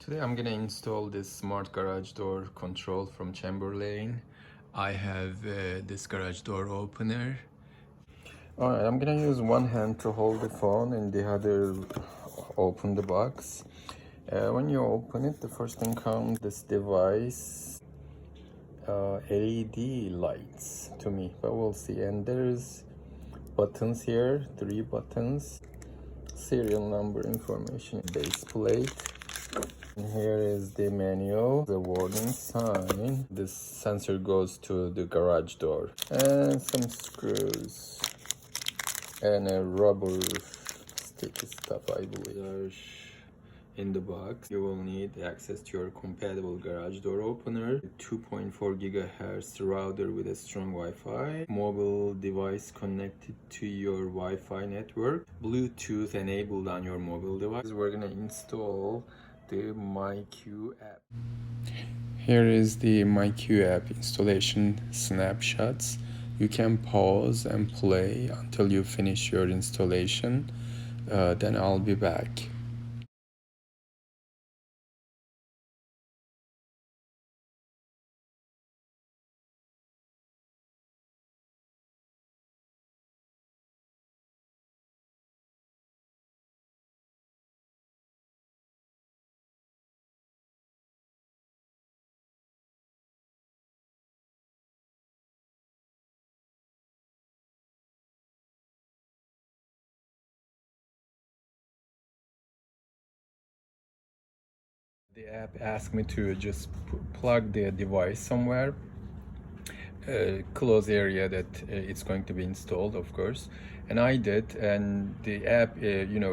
Today I'm gonna install this smart garage door control from Chamberlain. I have this garage door opener. Alright, I'm gonna use one hand to hold the phone and the other open the box. When you open it, the first thing comes this device, LED lights to me, but we'll see. And there's buttons here, 3 buttons, serial number information, base plate. And here is the manual, the warning sign. This sensor goes to the garage door. And some screws. And a rubber sticky stuff, I believe. In the box, you will need access to your compatible garage door opener, 2.4 gigahertz router with a strong Wi-Fi, mobile device connected to your Wi-Fi network, Bluetooth enabled on your mobile device. We're gonna install the MyQ app. Here is the MyQ app installation snapshots. You can pause and play until you finish your installation. Then I'll be back. The app asked me to just plug the device somewhere, close area that it's going to be installed, of course, and I did, and the app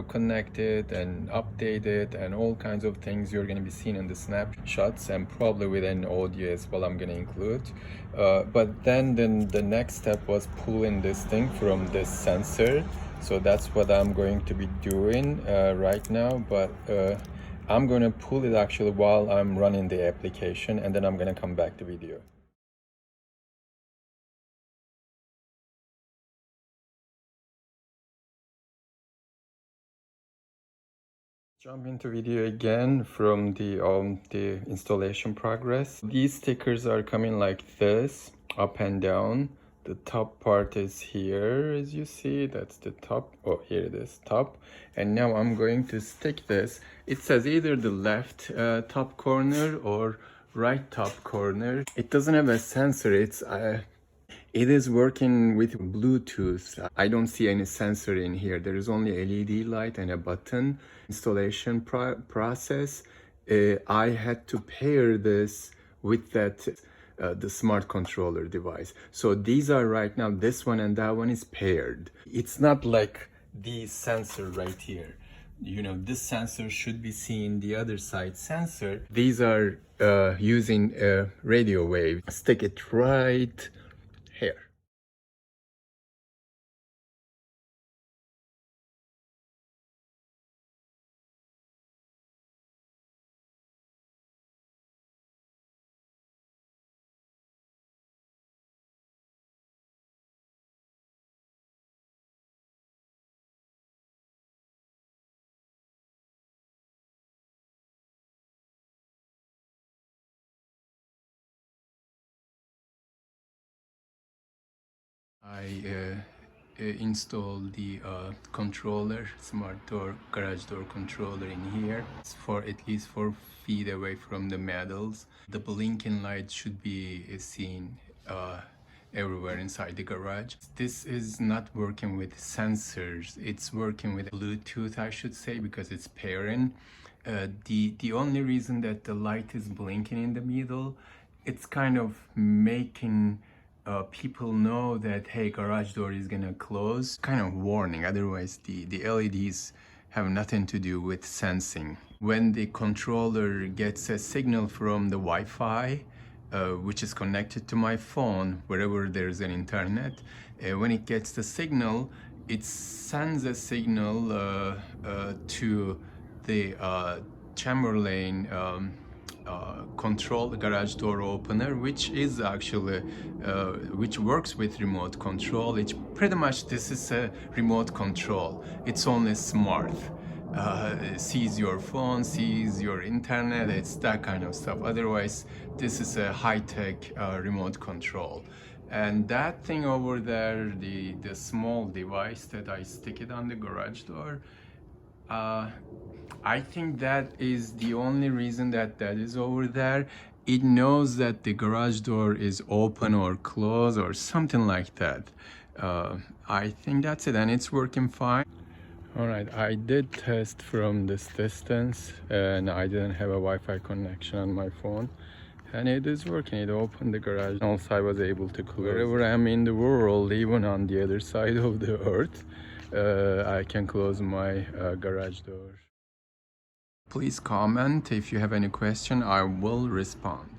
connected and updated and all kinds of things you're going to be seeing in the snapshots, and probably with an audio as well I'm going to include. But then the next step was pulling this thing from this sensor, so that's what I'm going to be doing right now. But I'm going to pull it actually while I'm running the application, and then I'm going to come back to video. Jump into video again from the installation progress. These stickers are coming like this, up and down. The top part is here, as you see. That's the top. Oh, here it is, top. And now I'm going to stick this. It says either the left top corner or right top corner. It doesn't have a sensor. It is working with Bluetooth. I don't see any sensor in here. There is only LED light and a button. Installation process. I had to pair this with that the smart controller device. So these are right now, this one and that one is paired. It's not like the sensor right here. This sensor should be seeing the other side sensor. These are using a radio wave. Stick it right here. I installed the controller, smart door, garage door controller in here. It's for at least 4 feet away from the metals. The blinking light should be seen everywhere inside the garage. This is not working with sensors. It's working with Bluetooth, I should say, because it's pairing. The only reason that the light is blinking in the middle, it's kind of making people know that, hey, garage door is gonna close, kind of warning. Otherwise the LEDs have nothing to do with sensing. When the controller gets a signal from the Wi-Fi, which is connected to my phone wherever there's an internet, when it gets the signal, it sends a signal to the Chamberlain control garage door opener, which is actually which works with remote control. It's pretty much, this is a remote control. It's only smart. sees your phone, sees your internet. It's that kind of stuff. Otherwise, this is a high-tech remote control. And that thing over there, the small device that I stick it on the garage door, I think that is the only reason that that is over there. It knows that the garage door is open or closed or something like that. I think that's it, and it's working fine. All right, I did test from this distance and I didn't have a Wi-Fi connection on my phone. And it is working. It opened the garage. Also, I was able to close. Wherever I'm in the world, even on the other side of the earth, I can close my garage door. Please comment if you have any question. I will respond.